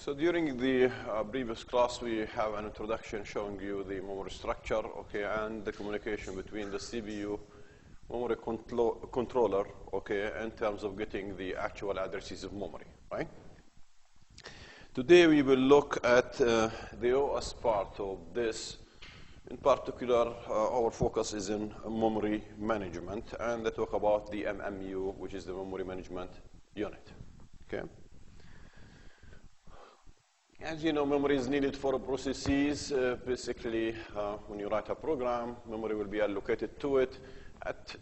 So during the previous class, we have an introduction showing you the memory structure, okay, and the communication between the CPU memory controller, okay, in terms of getting the actual addresses of memory, right? Today we will look at the OS part of this. In particular, our focus is in memory management, and let's talk about the MMU, which is the memory management unit, okay? As you know, memory is needed for processes. Basically, when you write a program, memory will be allocated to it at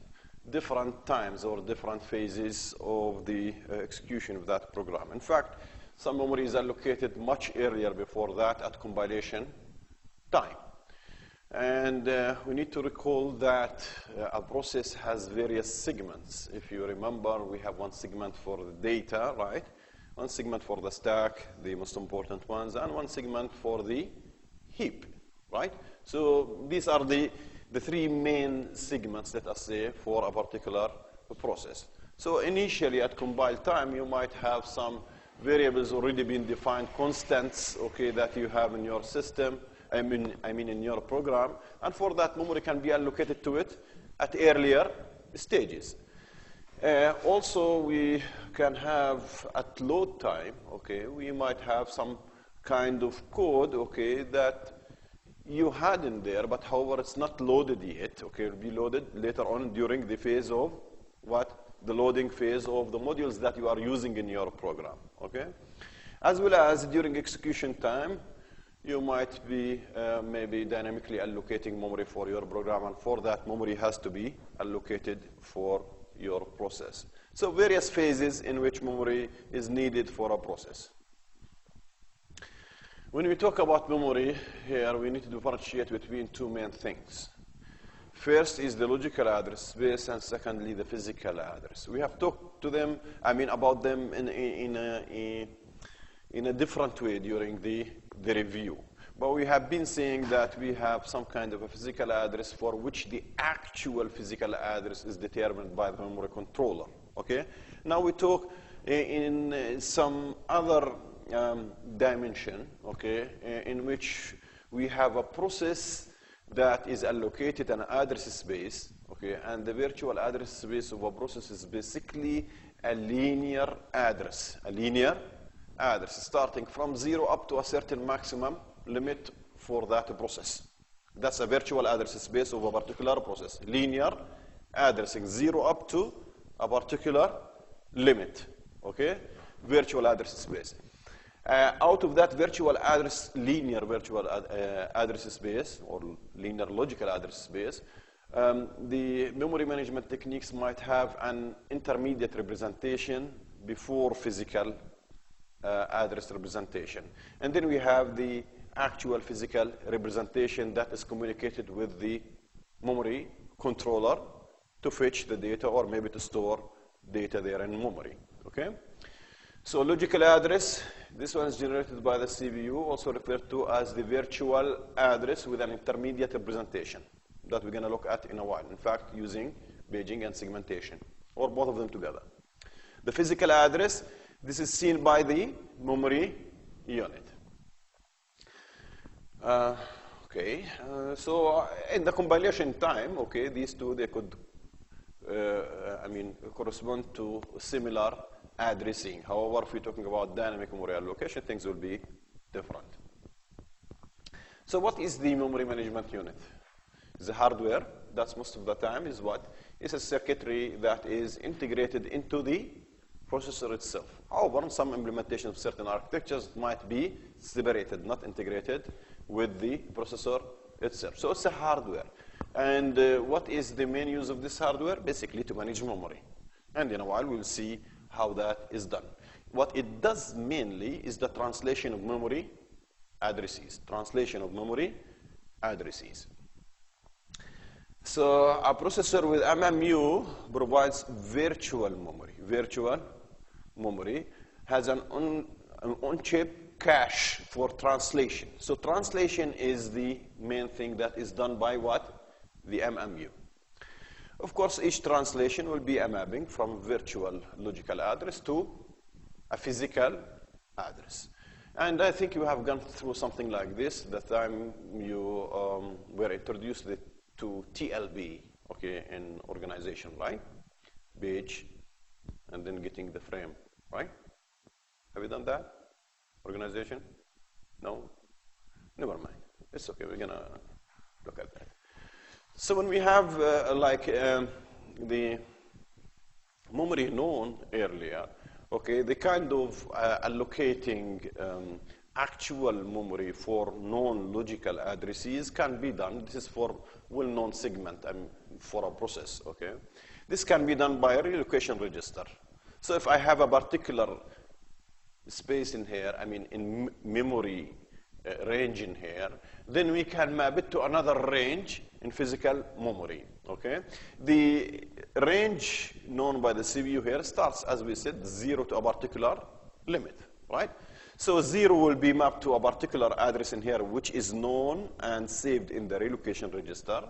different times or different phases of the execution of that program. In fact, some memory is allocated much earlier before that at compilation time. And we need to recall that a process has various segments. If you remember, we have one segment for the data, right? One segment for the stack, the most important ones, and one segment for the heap, right? So these are the three main segments, let us say, for a particular process. So initially at compile time, you might have some variables already been defined, constants, okay, that you have in your system, I mean in your program, and for that memory can be allocated to it at earlier stages. Also, we can have at load time, okay, we might have some kind of code, okay, that you had in there, but however, it's not loaded yet, okay, it will be loaded later on during the phase of what? The loading phase of the modules that you are using in your program, okay? As well as during execution time, you might be maybe dynamically allocating memory for your program, and for that, memory has to be allocated for your process. So various phases in which memory is needed for a process. When we talk about memory here, we need to differentiate between two main things. First is the logical address space, and secondly, the physical address. We have talked to them, about them in a different way during the review. But we have been saying that we have some kind of a physical address for which the actual physical address is determined by the memory controller, okay? Now we talk in some other dimension, okay, in which we have a process that is allocated an address space, okay, and the virtual address space of a process is basically a linear address, starting from 0 up to a certain maximum limit for that process. That's a virtual address space of a particular process. Linear addressing 0 up to a particular limit, okay? Virtual address space. Out of that virtual address, linear virtual address space, or linear logical address space, the memory management techniques might have an intermediate representation before physical address representation. And then we have the actual physical representation that is communicated with the memory controller to fetch the data or maybe to store data there in memory, okay? So logical address, this one is generated by the CPU, also referred to as the virtual address with an intermediate representation that we're going to look at in a while. In fact, using paging and segmentation, or both of them together. The physical address, this is seen by the memory unit. So in the compilation time, okay, these two, they could, correspond to similar addressing. However, if we're talking about dynamic memory allocation, things will be different. So what is the memory management unit? The hardware, that's most of the time, is what? It's a circuitry that is integrated into the processor itself. However, some implementation of certain architectures might be separated, not integrated with the processor itself. So it's a hardware. And what is the main use of this hardware? Basically to manage memory. And in a while, we'll see how that is done. What it does mainly is the translation of memory addresses. Translation of memory addresses. So a processor with MMU provides virtual memory. Virtual memory has an on-chip cache for translation. So translation is the main thing that is done by what? The MMU. Of course, each translation will be a mapping from virtual logical address to a physical address. And I think you have gone through something like this. The time you were introduced to TLB, okay, in organization, right? Page, and then getting the frame, right? Have you done that? Organization? No? Never mind. It's okay. We're going to look at that. So when we have the memory known earlier, okay, the kind of allocating actual memory for non-logical addresses can be done. This is for well-known segment for a process, okay? This can be done by a relocation register. So if I have a particular space in here, in memory range in here, then we can map it to another range in physical memory, okay? The range known by the CPU here starts, as we said, 0 to a particular limit, right? So 0 will be mapped to a particular address in here, which is known and saved in the relocation register.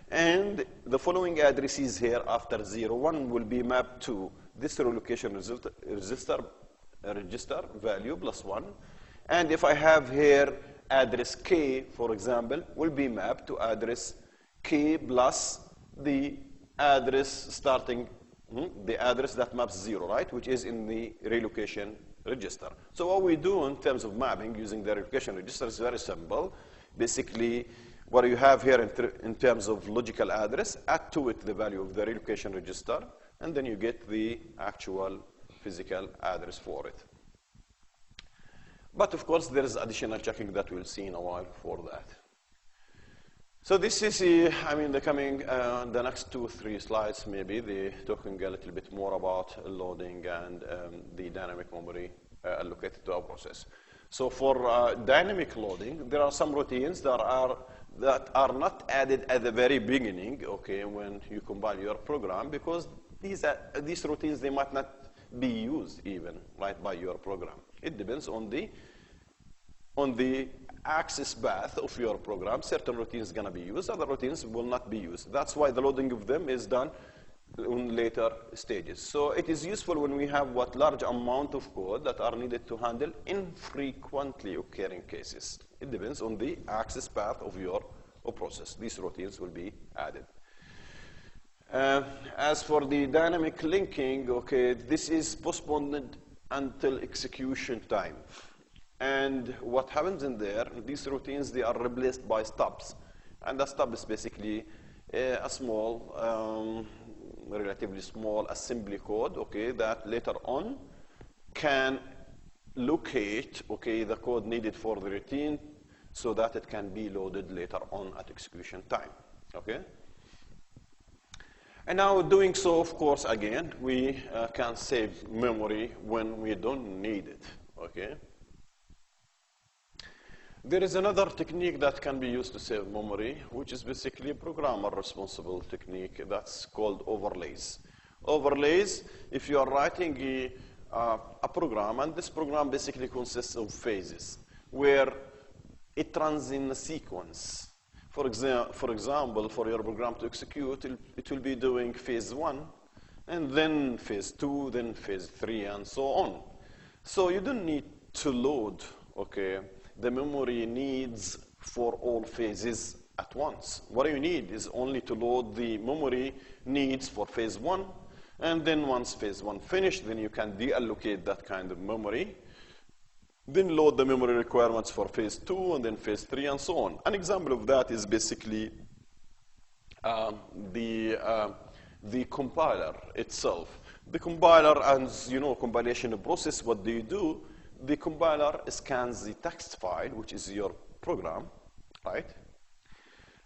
And the following addresses here after 0, 1 will be mapped to this relocation register value plus 1. And if I have here address K, for example, will be mapped to address K plus the address starting, the address that maps 0, right, which is in the relocation register. So what we do in terms of mapping using the relocation register is very simple. Basically, what you have here in terms of logical address, add to it the value of the relocation register, and then you get the actual physical address for it. But of course, there is additional checking that we'll see in a while for that. So this is, the next 2 or 3 slides, maybe, they're talking a little bit more about loading and the dynamic memory allocated to a process. So for dynamic loading, there are some routines that are not added at the very beginning, okay, when you compile your program, because these routines, they might not be used even, right, by your program. It depends on the access path of your program. Certain routines are going to be used, other routines will not be used. That's why the loading of them is done in later stages. So it is useful when we have large amount of code that are needed to handle infrequently occurring cases. It depends on the access path of your process. These routines will be added. As for the dynamic linking, okay, this is postponed until execution time. And what happens in there, these routines, they are replaced by stubs. And the stub is basically a small, relatively small assembly code, okay, that later on can locate, okay, the code needed for the routine so that it can be loaded later on at execution time, okay? And now doing so, of course, again, we can save memory when we don't need it, okay? There is another technique that can be used to save memory, which is basically a programmer-responsible technique that's called overlays. Overlays, if you are writing a program, and this program basically consists of phases, where it runs in a sequence. For example, for your program to execute, it will be doing phase 1, and then phase 2, then phase 3, and so on. So you don't need to load, okay, the memory needs for all phases at once. What you need is only to load the memory needs for phase 1, and then once phase 1 finished, then you can deallocate that kind of memory. Then load the memory requirements for phase 2, and then phase 3, and so on. An example of that is basically the compiler itself. The compiler, as you know, compilation process, what do you do? The compiler scans the text file, which is your program, right?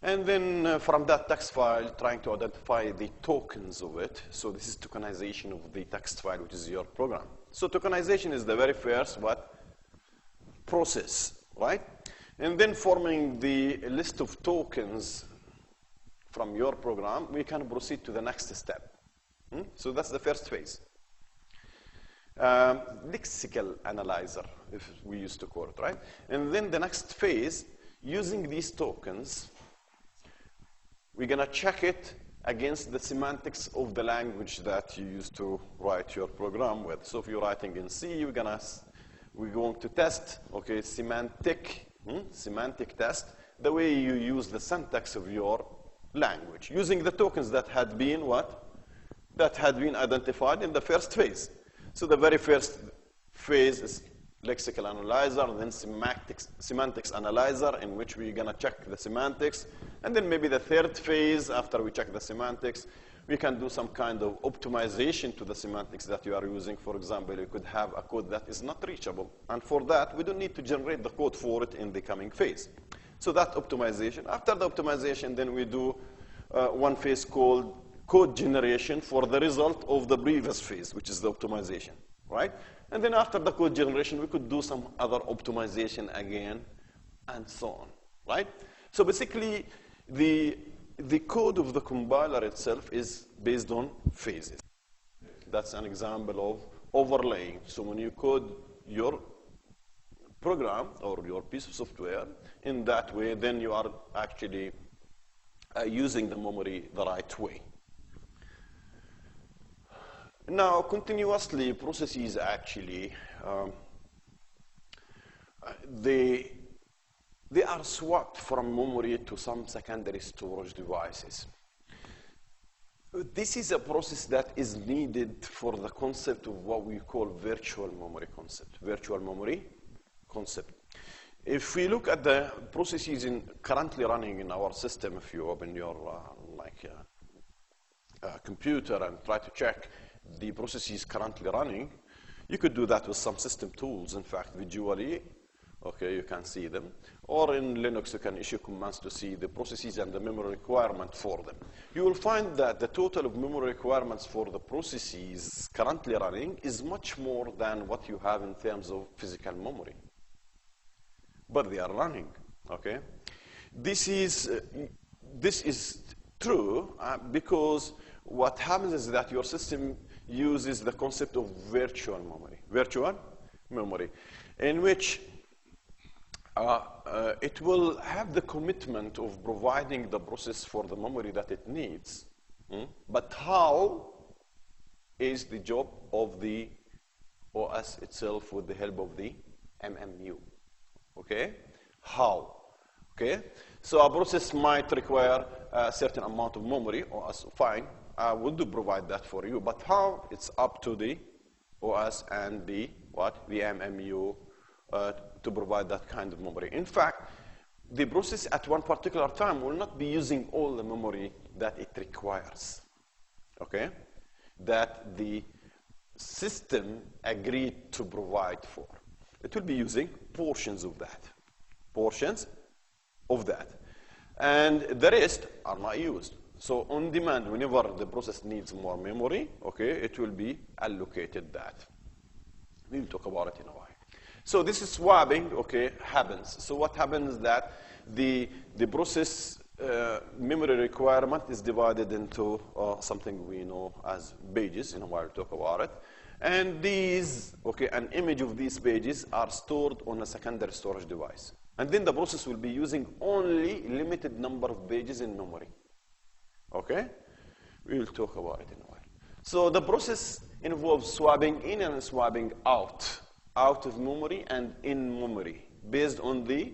And then from that text file, trying to identify the tokens of it. So this is tokenization of the text file, which is your program. So tokenization is the very first process, right? And then forming the list of tokens from your program, we can proceed to the next step. So that's the first phase. Lexical analyzer, if we used to call it, right? And then the next phase, using these tokens, we're going to check it against the semantics of the language that you used to write your program with. So if you're writing in C, we're going to we're going to test, okay, semantic test, the way you use the syntax of your language, using the tokens that had been what? That had been identified in the first phase. So the very first phase is lexical analyzer, then semantics analyzer, in which we're going to check the semantics. And then maybe the third phase, after we check the semantics, we can do some kind of optimization to the semantics that you are using. For example, you could have a code that is not reachable. And for that, we don't need to generate the code for it in the coming phase. So that optimization. After the optimization, then we do one phase called code generation for the result of the previous phase, which is the optimization, right? And then after the code generation, we could do some other optimization again, and so on, right? So basically, the code of the compiler itself is based on phases. That's an example of overlaying. So when you code your program or your piece of software in that way, then you are actually using the memory the right way. Now, continuously processes actually, they are swapped from memory to some secondary storage devices. This is a process that is needed for the concept of what we call virtual memory concept. If we look at the processes currently running in our system, if you open your computer and try to check the processes currently running, you could do that with some system tools. In fact, visually, okay, you can see them. Or in Linux, you can issue commands to see the processes and the memory requirement for them. You will find that the total of memory requirements for the processes currently running is much more than what you have in terms of physical memory. But they are running, okay? This is true because what happens is that your system uses the concept of virtual memory, in which it will have the commitment of providing the process for the memory that it needs. But how is the job of the OS itself with the help of the MMU? Okay? How? Okay? So a process might require a certain amount of memory, OS, fine, I will provide that for you. But how? It's up to the OS and the MMU to provide that kind of memory. In fact, the process at one particular time will not be using all the memory that it requires, okay? That the system agreed to provide for. It will be using portions of that. And the rest are not used. So on demand, whenever the process needs more memory, okay, it will be allocated that. We'll talk about it in a while. So this is swapping, okay, happens. So what happens is that the process memory requirement is divided into something we know as pages. In a while, we'll talk about it. And these, okay, an image of these pages are stored on a secondary storage device. And then the process will be using only limited number of pages in memory. Okay? We will talk about it in a while. So the process involves swapping in and swapping out of memory and in memory, based on the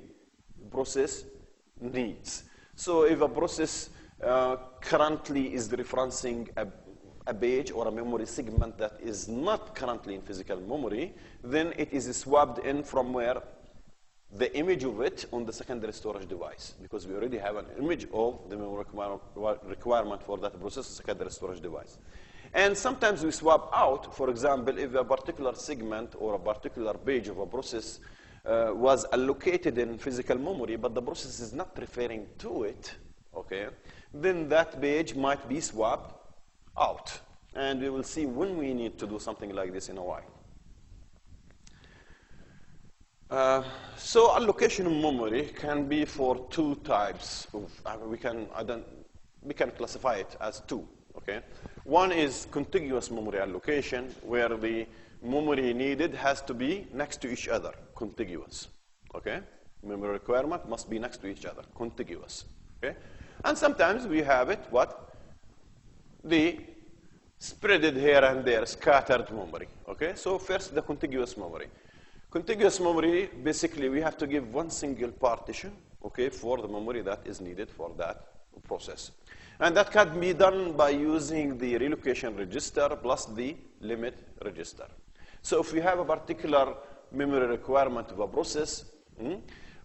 process needs. So if a process currently is referencing a page or a memory segment that is not currently in physical memory, then it is swapped in from where? The image of it on the secondary storage device, because we already have an image of the memory requirement for that process secondary storage device. And sometimes we swap out, for example, if a particular segment or a particular page of a process was allocated in physical memory, but the process is not referring to it, okay, then that page might be swapped out. And we will see when we need to do something like this in a while. So allocation of memory can be for two types of, we can classify it as two, okay? One is contiguous memory allocation, where the memory needed has to be next to each other, contiguous, okay? Memory requirement must be next to each other, contiguous, okay? And sometimes we have it, the spreaded here and there, scattered memory, okay? So first, the contiguous memory. Contiguous memory, basically, we have to give one single partition, okay, for the memory that is needed for that process. And that can be done by using the relocation register plus the limit register. So if we have a particular memory requirement of a process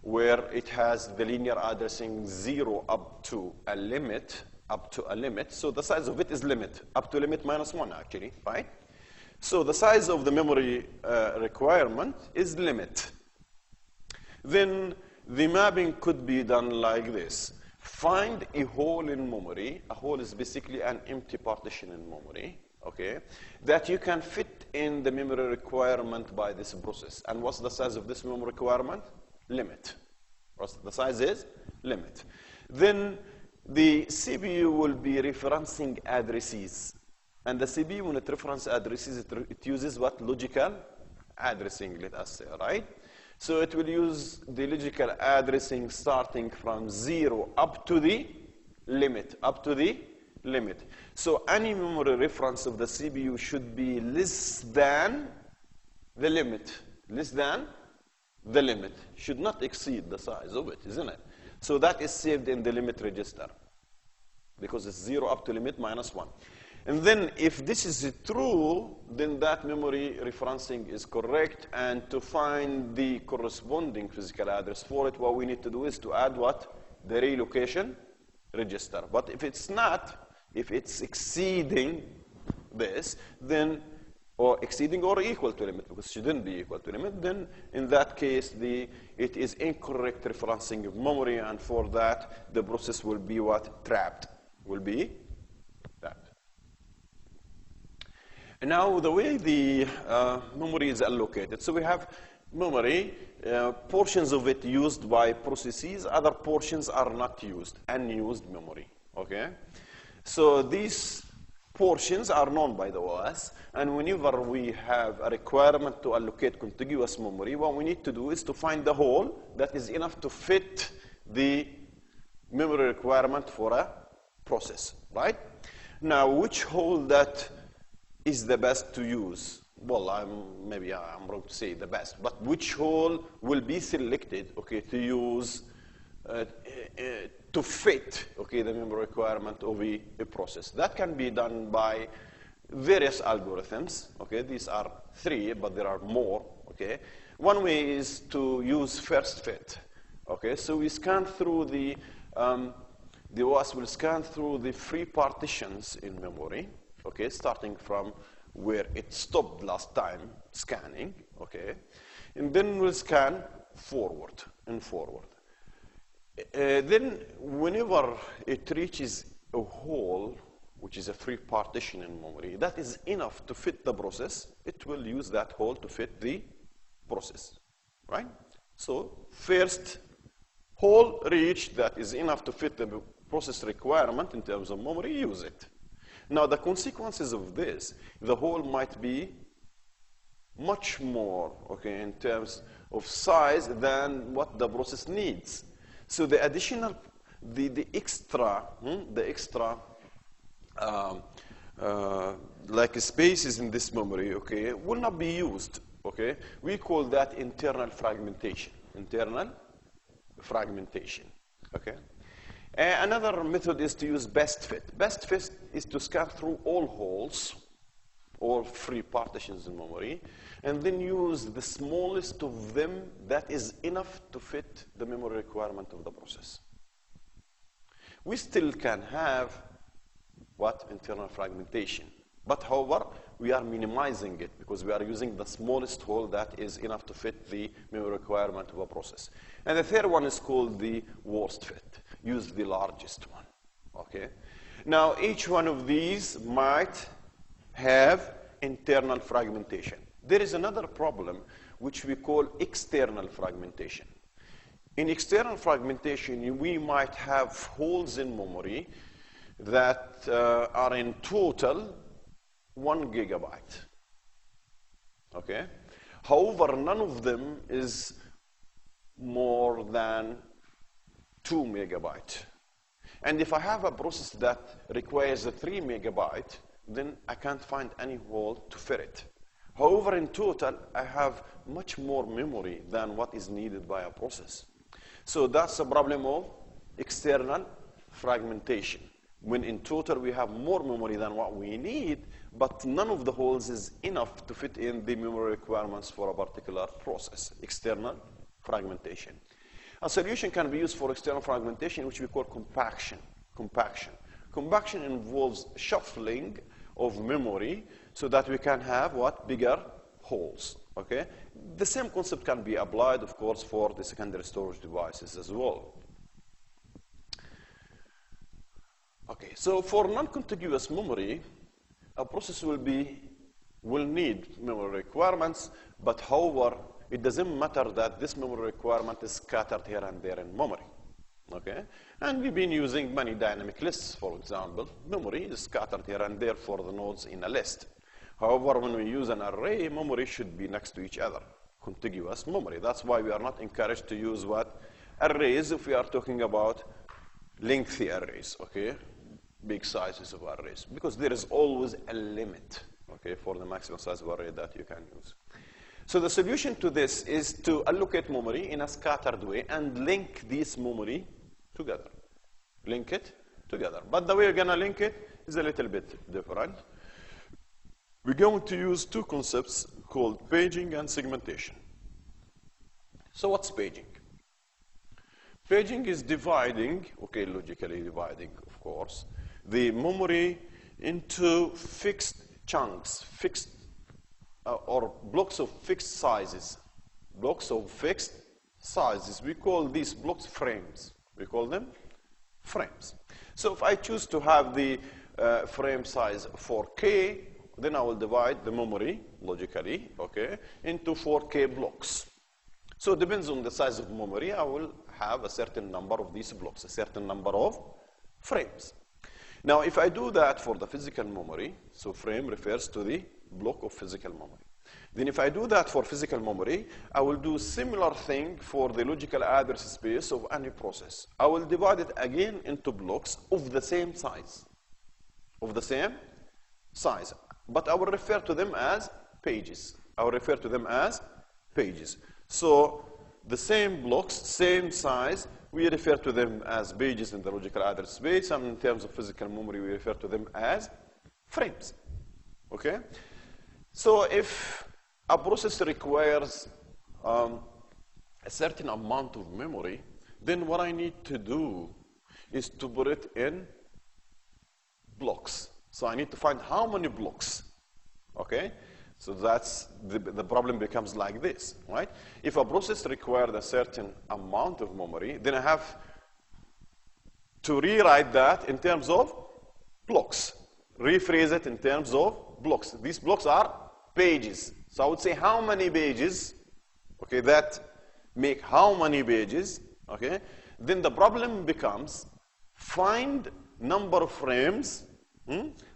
where it has the linear addressing 0 up to a limit, so the size of it is limit, up to limit minus 1 actually, right? So the size of the memory requirement is limit. Then the mapping could be done like this. Find a hole in memory. A hole is basically an empty partition in memory, okay, that you can fit in the memory requirement by this process. And what's the size of this memory requirement? Limit. The size is limit. Then the CPU will be referencing addresses. And the CPU, when it references addresses, it uses what? Logical addressing, let us say, right? So it will use the logical addressing starting from 0 up to the limit, So any memory reference of the CPU should be less than the limit, should not exceed the size of it, isn't it? So that is saved in the limit register because it's 0 up to limit minus 1. And then if this is true, then that memory referencing is correct. And to find the corresponding physical address for it, what we need to do is to add what? The relocation register. But if it's not, if it's exceeding this, then, or exceeding or equal to limit, because it shouldn't be equal to limit, then in that case, it is incorrect referencing of memory. And for that, the process will be what? Trapped. Will be trapped. Now, the way the memory is allocated, so we have memory, portions of it used by processes, other portions are not used, unused memory, okay? So these portions are known by the OS, and whenever we have a requirement to allocate contiguous memory, what we need to do is to find the hole that is enough to fit the memory requirement for a process, right? Now, which hole that is the best to use? Well, maybe I'm wrong to say the best, but which hole will be selected, okay, to use to fit, okay, the memory requirement of a process? That can be done by various algorithms, okay? These are 3, but there are more, okay? One way is to use first fit, okay? So we scan through the OS will scan through the free partitions in memory, okay, starting from where it stopped last time scanning, okay, and then we'll scan forward and forward. Then whenever it reaches a hole, which is a free partition in memory, that is enough to fit the process, it will use that hole to fit the process, right? So first hole reached that is enough to fit the process requirement in terms of memory, use it. Now, the consequences of this, the hole might be much more, okay, in terms of size than what the process needs. So the additional, the extra like spaces in this memory, okay, will not be used, okay? We call that internal fragmentation, okay? Another method is to use best fit. Best fit is to scan through all holes, all free partitions in memory, and then use the smallest of them that is enough to fit the memory requirement of the process. We still can have what? Internal fragmentation. But however, we are minimizing it because we are using the smallest hole that is enough to fit the memory requirement of a process. And the third one is called the worst fit. Use the largest one, okay? Now, each one of these might have internal fragmentation. There is another problem which we call external fragmentation. In external fragmentation, we might have holes in memory that are in total 1 gigabyte, okay? However, none of them is more than 2 megabyte. And if I have a process that requires a 3 megabyte, then I can't find any hole to fit it. However, in total, I have much more memory than what is needed by a process. So that's a problem of external fragmentation. When in total we have more memory than what we need, but none of the holes is enough to fit in the memory requirements for a particular process, external fragmentation. A solution can be used for external fragmentation, which we call compaction. Compaction involves shuffling of memory so that we can have what? Bigger holes, okay? The same concept can be applied, of course, for the secondary storage devices as well. Okay, so for non-contiguous memory, a process will need memory requirements, but however, it doesn't matter that this memory requirement is scattered here and there in memory. Okay? And we've been using many dynamic lists, for example. Memory is scattered here and there for the nodes in a list. However, when we use an array, memory should be next to each other, contiguous memory. That's why we are not encouraged to use what? Arrays if we are talking about lengthy arrays, okay? Big sizes of arrays, because there is always a limit, okay, for the maximum size of array that you can use. So the solution to this is to allocate memory in a scattered way and link this memory together. Link it together. But the way we're going to link it is a little bit different. We're going to use two concepts called paging and segmentation. So what's paging? Paging is dividing, okay, logically dividing, of course, the memory into fixed chunks, or blocks of fixed sizes. Blocks of fixed sizes. We call these blocks frames. We call them frames. So if I choose to have the frame size 4K, then I will divide the memory, logically, okay, into 4K blocks. So it depends on the size of memory. I will have a certain number of these blocks, a certain number of frames. Now, if I do that for the physical memory, so frame refers to the block of physical memory. Then if I do that for physical memory, I will do similar thing for the logical address space of any process. I will divide it again into blocks of the same size. Of the same size. But I will refer to them as pages. I will refer to them as pages. So the same blocks, same size, we refer to them as pages in the logical address space, and in terms of physical memory, we refer to them as frames. Okay? So if a process requires a certain amount of memory, then what I need to do is to put it in blocks. So I need to find how many blocks, okay? So that's, the problem becomes like this, right? If a process required a certain amount of memory, then I have to rewrite that in terms of blocks. Rephrase it in terms of blocks. These blocks are pages. So I would say how many pages, okay, that make how many pages, okay? Then the problem becomes find number of frames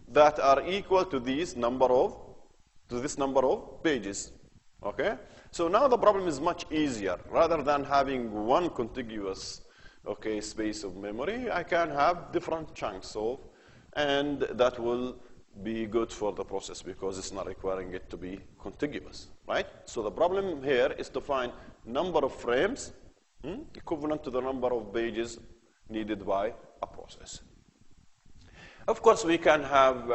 that are equal to this number of pages, okay? So now the problem is much easier. Rather than having one contiguous, okay, space of memory, I can have different chunks of, and that will be good for the process because it's not requiring it to be contiguous, right? So the problem here is to find number of frames equivalent to the number of pages needed by a process. Of course, we can have,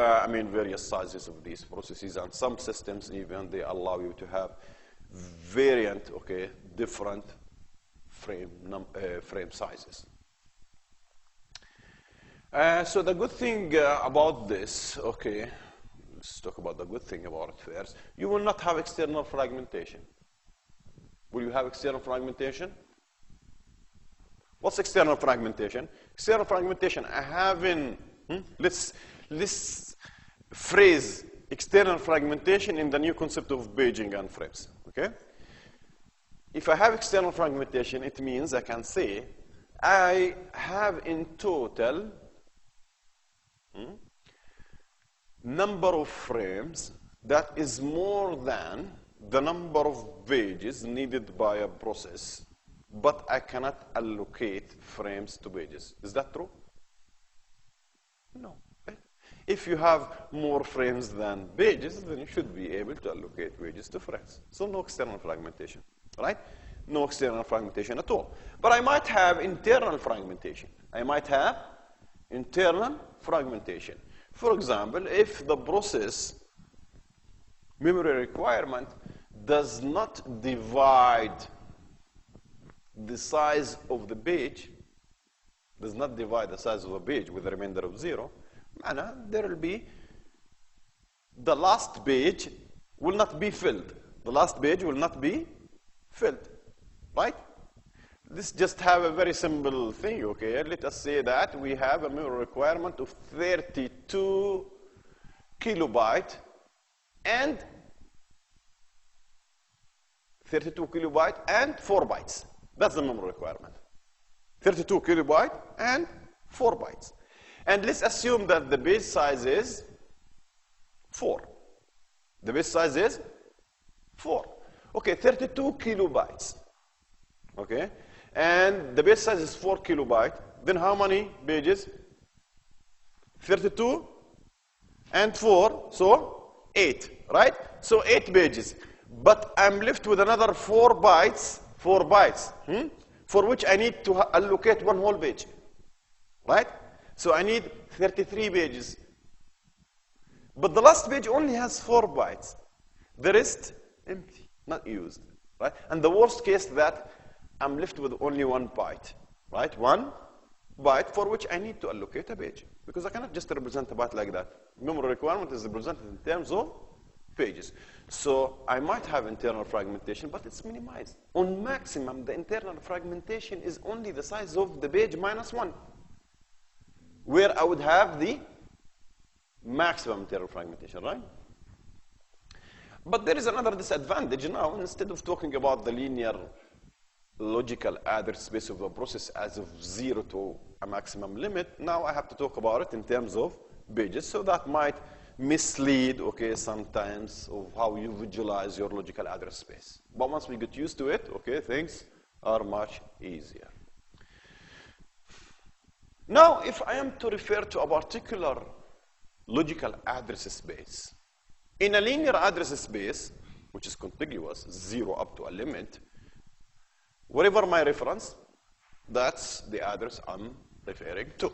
various sizes of these processes, and some systems even, they allow you to have variant, okay, different frame sizes. So the good thing about this, okay, let's talk about the good thing about it first. You will not have external fragmentation. Will you have external fragmentation? What's external fragmentation? External fragmentation, I have in, let's phrase external fragmentation in the new concept of paging and frames, okay? If I have external fragmentation, it means I can say I have in total number of frames that is more than the number of pages needed by a process, but I cannot allocate frames to pages. Is that true? No. If you have more frames than pages, then you should be able to allocate pages to frames. So no external fragmentation, right? No external fragmentation at all. But I might have internal fragmentation. I might have internal fragmentation. For example, if the process memory requirement does not divide the size of the page, does not divide the size of a page with a remainder of 0, there will be the last page will not be filled. The last page will not be filled, right? Let's just have a very simple thing, okay? Let us say that we have a memory requirement of 32 kilobyte and 32 kilobyte and 4 bytes. That's the memory requirement. 32 kilobyte and 4 bytes. And let's assume that the base size is 4. The base size is 4. Okay, 32 kilobytes. Okay, and the base size is 4 kilobyte. Then how many pages? 32 and 4, so 8, right? So 8 pages. But I'm left with another 4 bytes, for which I need to allocate one whole page, right? So I need 33 pages. But the last page only has 4 bytes. The rest, empty, not used, right? And the worst case that I'm left with only 1 byte, right? 1 byte for which I need to allocate a page. Because I cannot just represent a byte like that. Memory requirement is represented in terms of pages. So I might have internal fragmentation, but it's minimized. On maximum, the internal fragmentation is only the size of the page minus 1, where I would have the maximum internal fragmentation, right? But there is another disadvantage now. Instead of talking about the linear logical address space of a process as of 0 to a maximum limit, now I have to talk about it in terms of pages. So that might mislead, okay, sometimes of how you visualize your logical address space. But once we get used to it, okay, things are much easier. Now, if I am to refer to a particular logical address space, in a linear address space, which is contiguous, 0 up to a limit, whatever my reference, that's the address I'm referring to.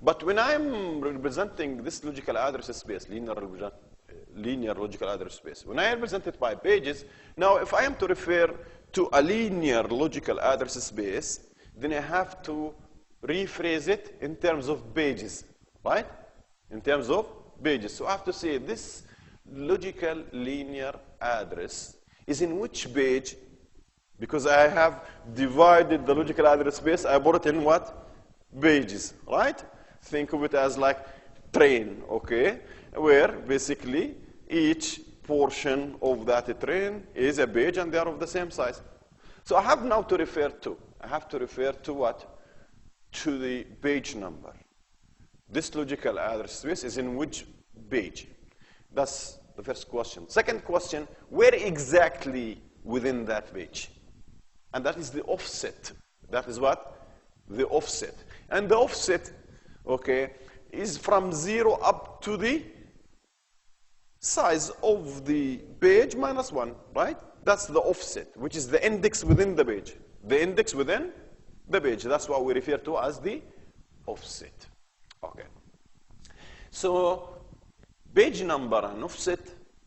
But when I'm representing this logical address space, linear logical address space, when I represent it by pages, now if I am to refer to a linear logical address space, then I have to rephrase it in terms of pages, right? In terms of pages. So I have to say this logical linear address is in which page? Because I have divided the logical address space, I put it in what? Pages, right? Think of it as like train, okay? Where basically each portion of that train is a page and they are of the same size. So I have now to refer to. I have to refer to what? To the page number. This logical address space is in which page? That's the first question. Second question, where exactly within that page? And that is the offset. That is what? The offset. And the offset, okay, is from 0 up to the size of the page minus 1, right? That's the offset, which is the index within the page. The index within the page. That's what we refer to as the offset. Okay. So page number and offset,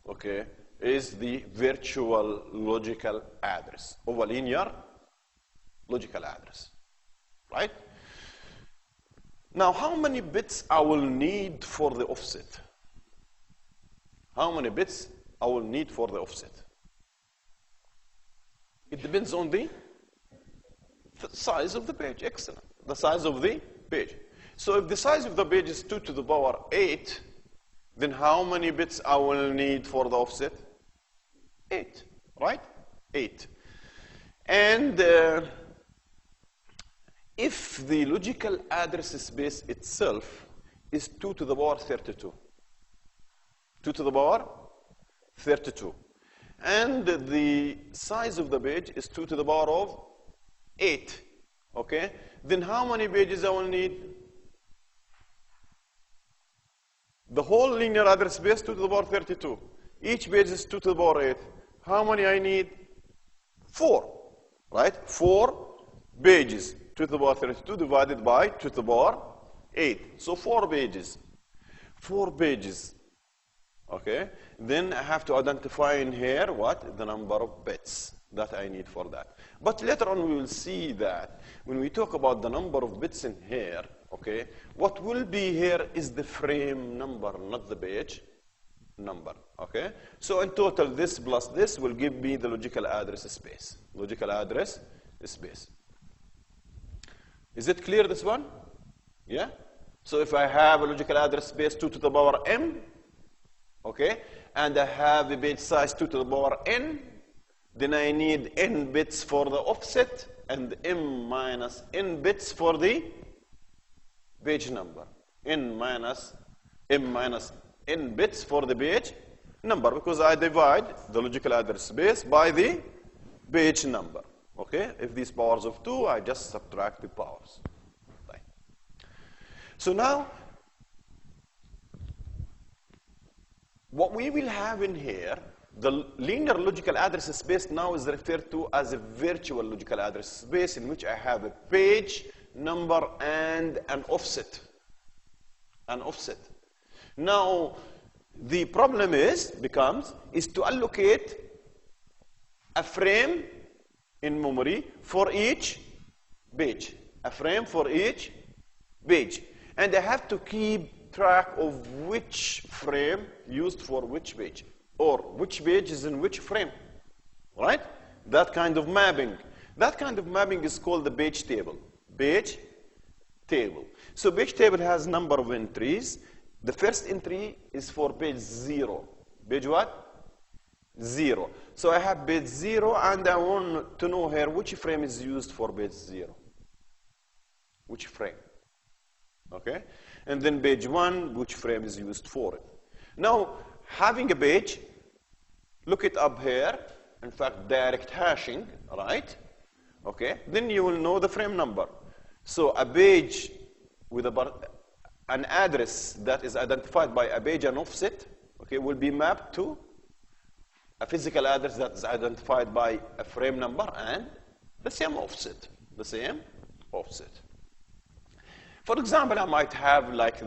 okay, is the virtual logical address of a linear logical address, right? Now, how many bits I will need for the offset? How many bits I will need for the offset? It depends on the size of the page. Excellent. The size of the page. So if the size of the page is 2 to the power 8, then how many bits I will need for the offset? 8, right? 8. And if the logical address space itself is 2 to the power 32, 2 to the power 32, and the size of the page is 2 to the power of 8, okay, then how many pages I will need? The whole linear address space 2 to the power 32. Each page is 2 to the power 8. How many I need? 4, right? 4 pages. 2 to the power 32 divided by 2 to the power 8. So 4 pages. 4 pages. Okay? Then I have to identify in here what? The number of bits that I need for that. But later on we will see that when we talk about the number of bits in here, okay, what will be here is the frame number, not the page number. Okay? So in total, this plus this will give me the logical address space. Logical address space. Is it clear, this one? Yeah? So if I have a logical address space 2 to the power m, okay, and I have a page size 2 to the power n, then I need n bits for the offset and m minus n bits for the page number. N minus m minus n bits for the page number, because I divide the logical address space by the page number. Okay? If these powers of 2, I just subtract the powers. Right. So now, what we will have in here, the linear logical address space now is referred to as a virtual logical address space, in which I have a page number and an offset. An offset. Now, the problem is to allocate a frame in memory for each page. A frame for each page. And I have to keep track of which frame used for which page, or which page is in which frame, right? That kind of mapping. That kind of mapping is called the page table. Page table. So page table has number of entries. The first entry is for page 0. Page what? 0. So I have page 0, and I want to know here which frame is used for page 0. Which frame? Okay? And then page 1, which frame is used for it. Now, having a page, look it up here. In fact, direct hashing, right? Okay? Then you will know the frame number. So a page with an address that is identified by a page and offset, okay, will be mapped to a physical address that is identified by a frame number and the same offset. The same offset. For example, I might have like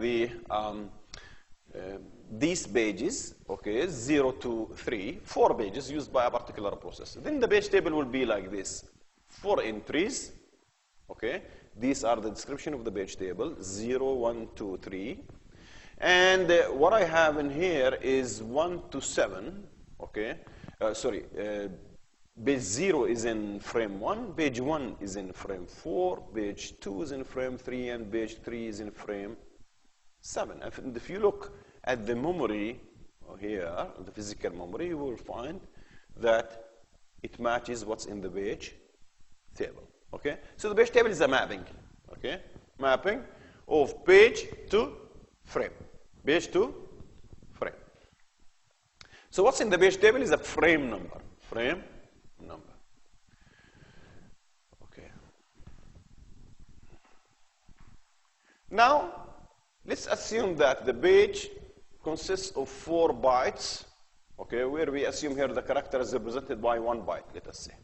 these pages, okay, 0 to 3, 4 pages used by a particular process. Then the page table will be like this. 4 entries, okay. These are the description of the page table, 0, 1, 2, 3. And what I have in here is 1 to 7, okay. Page 0 is in frame 1, page 1 is in frame 4, page 2 is in frame 3, and page 3 is in frame 7. If you look at the memory here, the physical memory, you will find that it matches what's in the page table. Okay? So the page table is a mapping. Okay? Mapping of page to frame. Page to frame. So what's in the page table is a frame number. Frame number. Okay. Now, let's assume that the page consists of 4 bytes, okay, where we assume here the character is represented by 1 byte, let us say.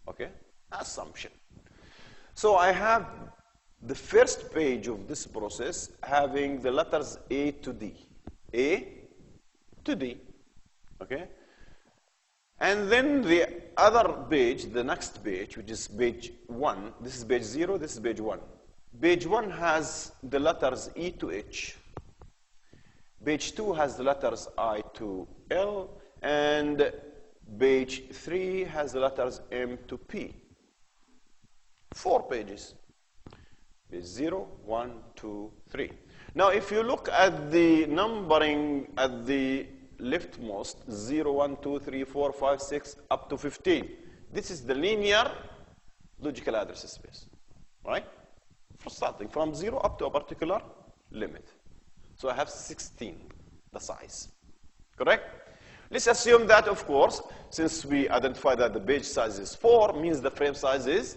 Okay? Assumption. So I have the first page of this process having the letters A to D. A to D. Okay? And then the other page, the next page, which is page 1, this is page 0, this is page 1. Page 1 has the letters E to H. Page 2 has the letters I to L, and page 3 has the letters M to P. 4 pages. Page 0, 1, 2, 3. Now, if you look at the numbering at the leftmost, 0, 1, 2, 3, 4, 5, 6, up to 15. This is the linear logical address space, right? For starting from 0 up to a particular limit. So I have 16, the size, correct? Let's assume that, of course, since we identified that the page size is 4, means the frame size is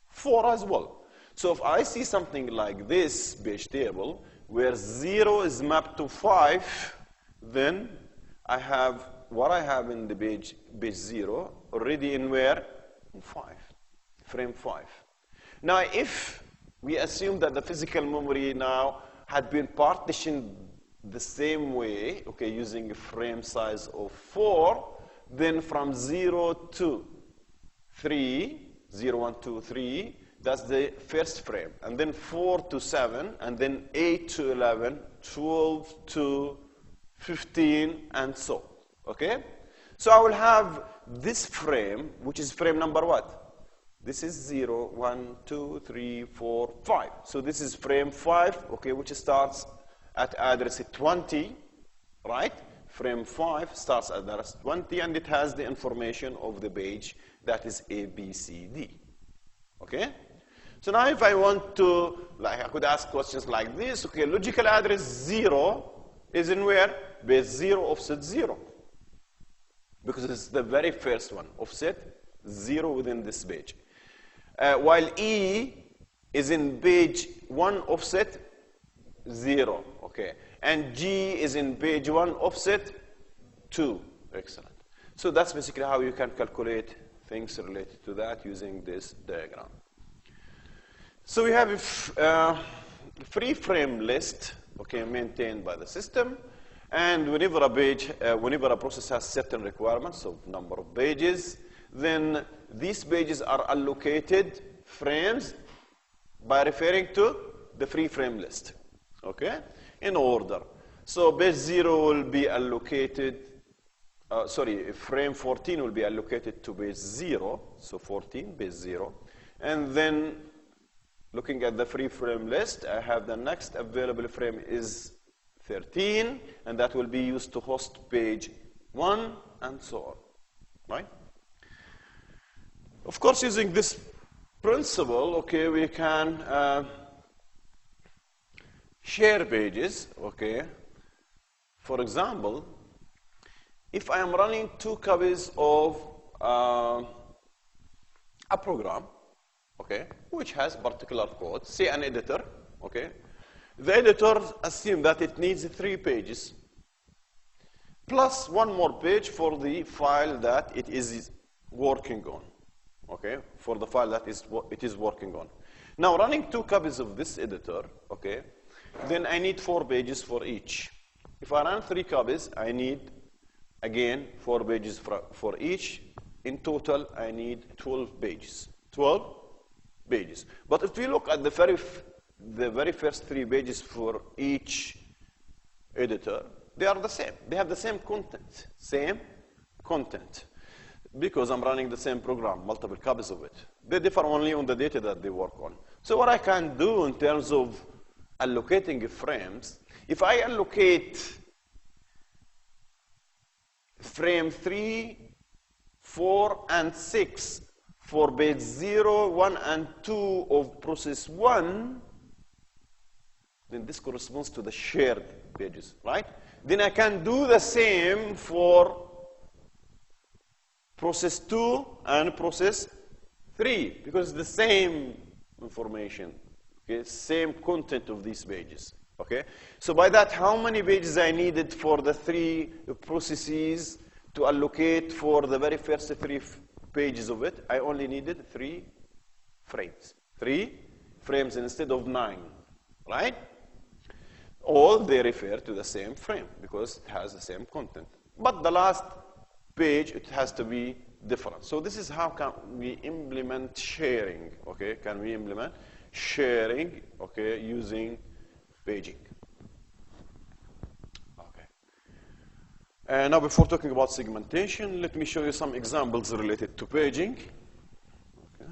4 as well. So if I see something like this page table, where 0 is mapped to 5, then I have what I have in the page 0 already in where? In 5, frame 5. Now, if we assume that the physical memory now had been partitioned the same way, okay, using a frame size of 4, then from 0 to 3, 0, 1, 2, 3, that's the first frame. And then 4 to 7, and then 8 to 11, 12 to 15, and so, okay? So I will have this frame, which is frame number what? This is 0, 1, 2, 3, 4, 5. So this is frame 5, okay, which starts at address 20, right? Frame 5 starts at address 20, and it has the information of the page that is A, B, C, D, okay? So now if I want to, like, I could ask questions like this, okay, logical address 0 is in where? Base 0, offset 0. Because it's the very first one, offset 0 within this page. While E is in page 1, offset 0, okay? And G is in page 1, offset 2. Excellent. So that's basically how you can calculate things related to that using this diagram. So we have a free frame list, okay, maintained by the system. And whenever a process has certain requirements of number of pages, then these pages are allocated frames by referring to the free frame list, okay, in order. So base 0 will be allocated, frame 14 will be allocated to base 0, so 14, base 0. And then looking at the free frame list, I have the next available frame is 13, and that will be used to host page 1, and so on, right? Of course, using this principle, okay, we can share pages, okay? For example, if I am running 2 copies of a program, okay, which has particular code, say an editor, okay? The editor assumes that it needs 3 pages, plus 1 more page for the file that it is working on, okay, for the file that it is working on. Now, running 2 copies of this editor, okay, then I need 4 pages for each. If I run 3 copies, I need, again, 4 pages for each. In total, I need 12 pages. 12 pages. But if we look at the very first 3 pages for each editor, they are the same. They have the same content. Same content. Because I'm running the same program, multiple copies of it. They differ only on the data that they work on. So what I can do in terms of allocating frames, if I allocate frame 3, 4, and 6 for page 0, 1, and 2 of process 1, then this corresponds to the shared pages, right? Then I can do the same for process 2 and process 3, because it's the same information, okay? Same content of these pages, okay? So by that, how many pages I needed for the 3 processes to allocate for the very first 3 pages of it? I only needed 3 frames. 3 frames instead of 9, right? All they refer to the same frame because it has the same content. But the last page, it has to be different. So this is how can we implement sharing, okay? Can we implement sharing, okay, using paging? Okay. And now before talking about segmentation, let me show you some examples related to paging. Okay.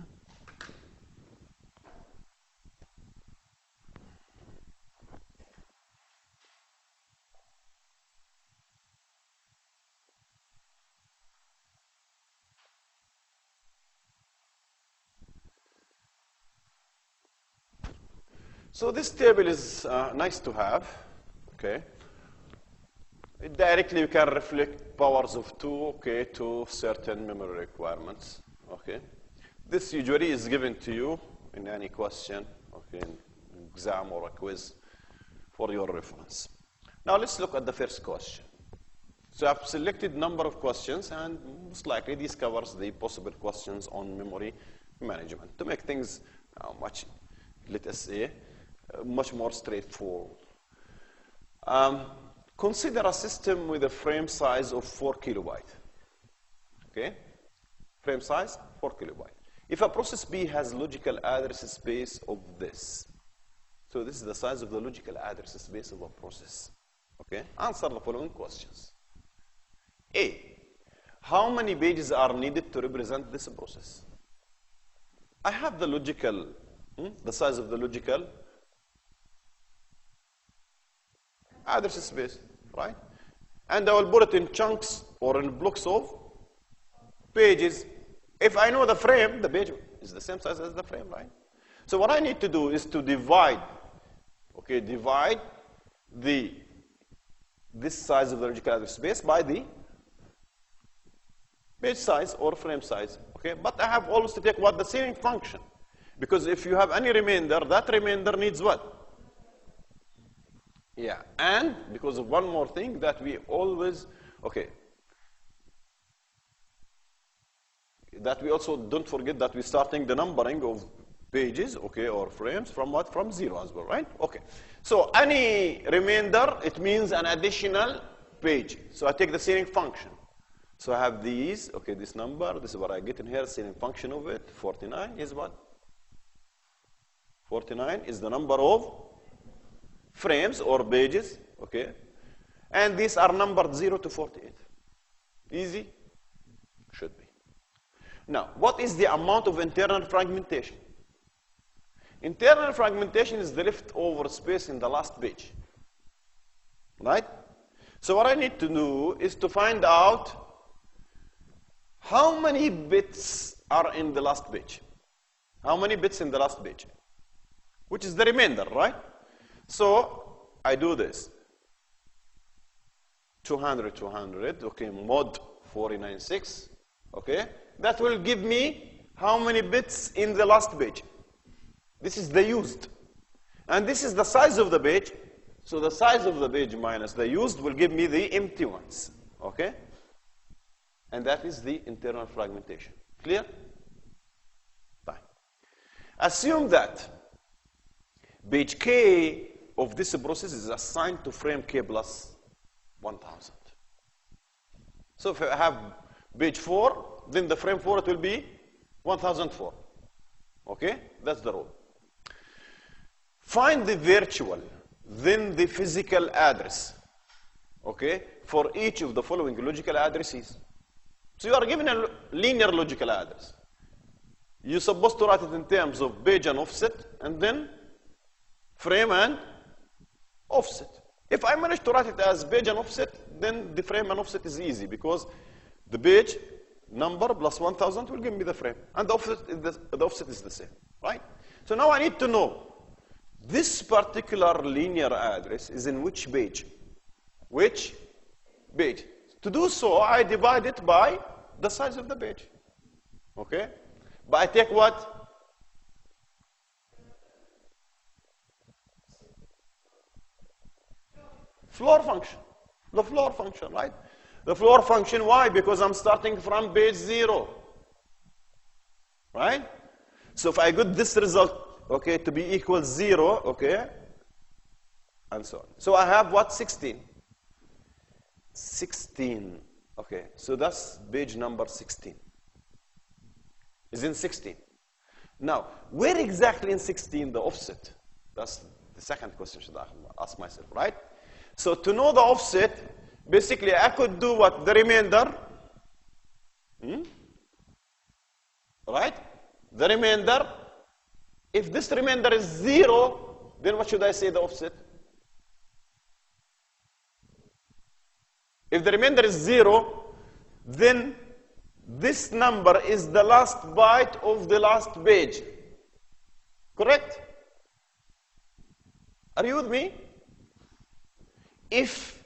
So this table is nice to have, okay? Directly, you can reflect powers of 2, okay, to certain memory requirements, okay? This usually is given to you in any question, okay, in exam or a quiz for your reference. Now let's look at the first question. So I've selected number of questions, and most likely this covers the possible questions on memory management to make things much, let us say, much more straightforward. Consider a system with a frame size of 4 kilobyte. Okay? Frame size, 4 kilobyte. If a process B has logical address space of this, so this is the size of the logical address space of a process. Okay? Answer the following questions. A, how many pages are needed to represent this process? I have the logical, the size of the logical address space, right? And I will put it in chunks or in blocks of pages. If I know the frame, the page is the same size as the frame, right? So what I need to do is to divide, okay, divide this size of the logical address space by the page size or frame size, okay? But I have always to take what? The ceiling function. Because if you have any remainder, that remainder needs what? Yeah, and because of one more thing that we always, okay, that we also don't forget that we're starting the numbering of pages, okay, or frames from what? From 0 as well, right? Okay. So any remainder, it means an additional page. So I take the ceiling function. So I have these, okay, this number, this is what I get in here, ceiling function of it, 49 is what? 49 is the number of frames or pages, okay? And these are numbered 0 to 48. Easy? Should be. Now, what is the amount of internal fragmentation? Internal fragmentation is the leftover space in the last page, right? So what I need to do is to find out how many bits are in the last page. How many bits in the last page? Which is the remainder, right? So I do this. 200, 200, okay, mod 496, okay? That will give me how many bits in the last page. This is the used. And this is the size of the page. So the size of the page minus the used will give me the empty ones, okay? And that is the internal fragmentation. Clear? Fine. Assume that page K of this process is assigned to frame K plus 1000. So if I have page 4, then the frame 4 it will be 1004. Okay? That's the rule. Find the virtual, then the physical address, okay, for each of the following logical addresses. So you are given a linear logical address. You're supposed to write it in terms of page and offset, and then frame and offset. If I manage to write it as page and offset, then the frame and offset is easy, because the page number plus 1000 will give me the frame, and the offset is the same, right? So now I need to know this particular linear address is in which page? Which page? To do so, I divide it by the size of the page, okay? But I take what? Floor function, the floor function, right? The floor function, why? Because I'm starting from page 0, right? So if I get this result, okay, to be equal 0, okay, and so on. So I have what? 16. 16, okay, so that's page number 16. Is in 16. Now, where exactly in 16 the offset? That's the second question should I ask myself, right? So to know the offset, basically I could do what? The remainder, right? The remainder, if this remainder is 0, then what should I say the offset? If the remainder is 0, then this number is the last byte of the last page. Correct? Are you with me? If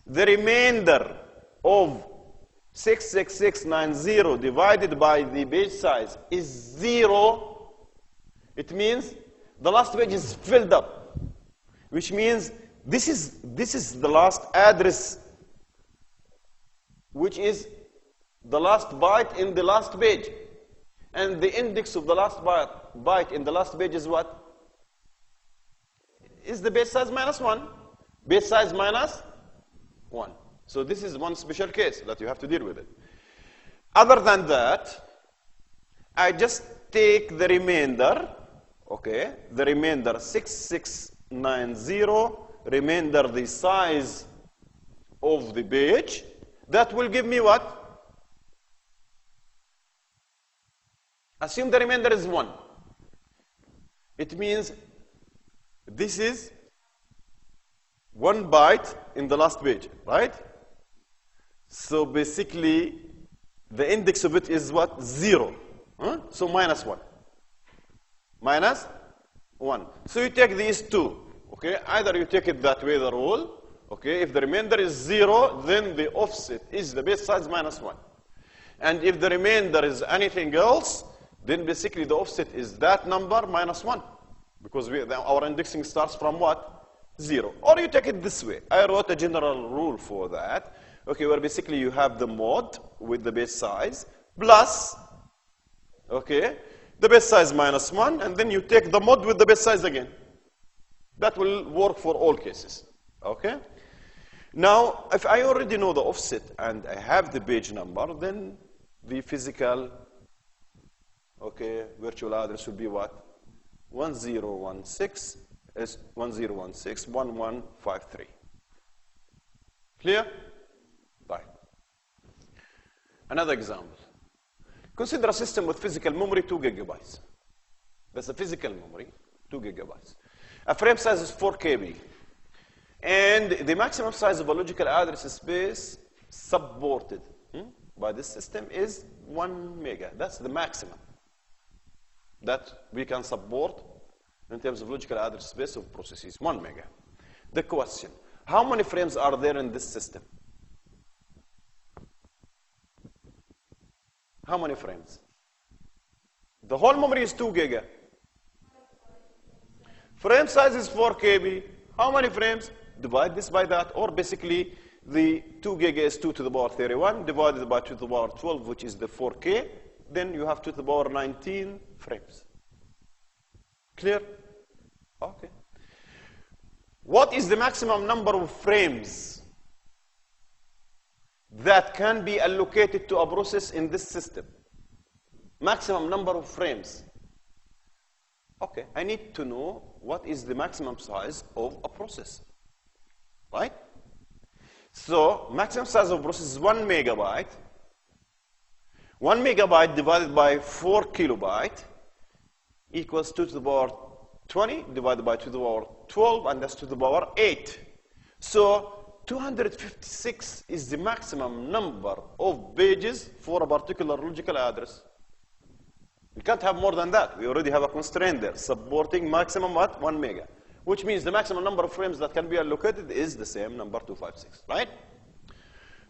the remainder of 66690 divided by the page size is 0, it means the last page is filled up, which means This is the last address, which is the last byte in the last page. And the index of the last byte in the last page is what? Is the base size minus 1. Base size minus 1. So this is one special case that you have to deal with it. Other than that, I just take the remainder, okay, the remainder 6690, remainder the size of the page. That will give me what? Assume the remainder is 1. It means this is 1 byte in the last page, right? So basically, the index of it is what? 0. Huh? So minus 1. Minus 1. So you take these two. Okay? Either you take it that way, the rule. Okay? If the remainder is 0, then the offset is the base size minus 1. And if the remainder is anything else, then basically the offset is that number minus 1. Because our indexing starts from what? 0. Or you take it this way. I wrote a general rule for that. Okay, where basically you have the mod with the base size plus, okay, the base size minus 1, and then you take the mod with the base size again. That will work for all cases. Okay? Now, if I already know the offset and I have the page number, then the physical, okay, virtual address will be what? 1016 is 1016.1153. Clear? Right. Another example. Consider a system with physical memory 2 gigabytes. That's a physical memory, 2 gigabytes. A frame size is 4 KB. And the maximum size of a logical address space supported by this system is 1 mega. That's the maximum that we can support in terms of logical address space of processes, 1 mega. The question, how many frames are there in this system? How many frames? The whole memory is 2 giga. Frame size is 4 KB. How many frames? Divide this by that, or basically the 2 giga is 2 to the power 31 divided by 2 to the power 12, which is the 4K. Then you have 2 to the power 19 frames. Clear? Okay. What is the maximum number of frames that can be allocated to a process in this system? Maximum number of frames. Okay, I need to know what is the maximum size of a process. Right? So, maximum size of a process is 1 megabyte. 1 megabyte divided by 4 kilobyte equals 2 to the power 20 divided by 2 to the power 12, and that's 2 to the power 8. So, 256 is the maximum number of pages for a particular logical address. We can't have more than that. We already have a constraint there, supporting maximum what? 1 mega. Which means the maximum number of frames that can be allocated is the same number, 256, right?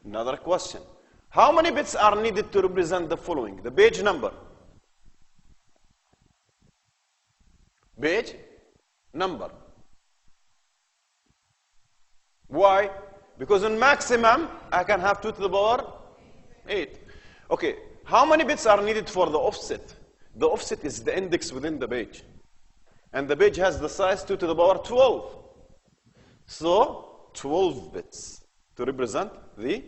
Another question. How many bits are needed to represent the following? The page number. Page number. Why? Because in maximum, I can have 2 to the power 8. Okay, how many bits are needed for the offset? The offset is the index within the page. And the page has the size 2 to the power 12. So, 12 bits to represent the